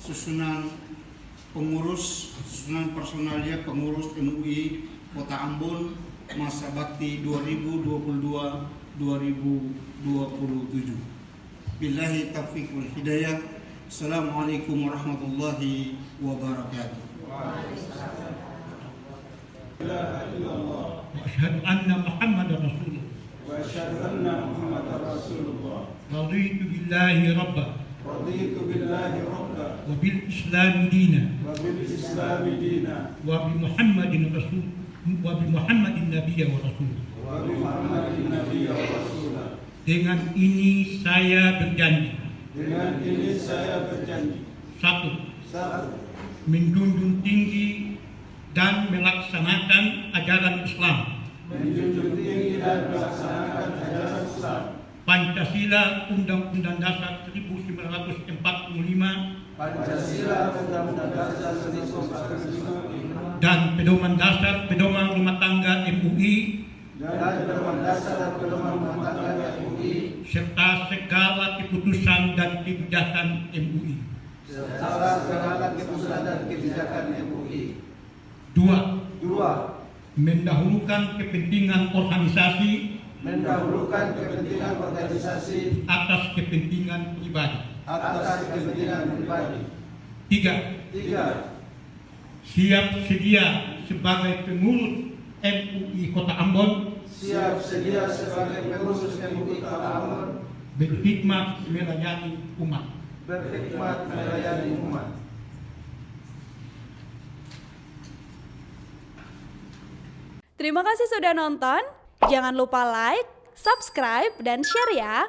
susunan personalia pengurus MUI Kota Ambon masa bakti 2022-2027. Billahi taufiq wal hidayah. Assalamualaikum warahmatullahi wabarakatuh. Asyhadu anna Muhammadar Rasulullah. وأشهد أن محمدا رسول الله. Raditu billahi rabba رضيت بالله ربا wa bil Islam dina وبالإسلام دينا wa bi Muhammadin rasul wa bi Muhammadin nabiyya wa rasul. وبمحمد النبي ورسوله. Dengan ini saya berjanji, Dengan ini saya berjanji. satu, Satu, menjunjung tinggi dan melaksanakan ajaran Islam, menjunjung tinggi dan melaksanakan ajaran Islam, Pancasila Undang-Undang Dasar 1945 Pancasila Undang-Undang Dasar 1945 dan pedoman dasar pedoman rumah tangga MUI dan pedoman dasar dan pedoman rumah tangga MUI serta segala keputusan dan kebijakan MUI. serta segala keputusan dan kebijakan MUI. Dua, Dua, mendahulukan kepentingan organisasi mendahulukan kepentingan organisasi atas kepentingan pribadi. atas kepentingan pribadi. Tiga, Tiga, siap sedia sebagai pengurus MUI Kota Ambon siap sedia sebagai pengurus MUI Kota Ambon, berkhidmat melayani umat. berkhidmat melayani umat. Terima kasih sudah nonton. Jangan lupa like, subscribe, dan share ya.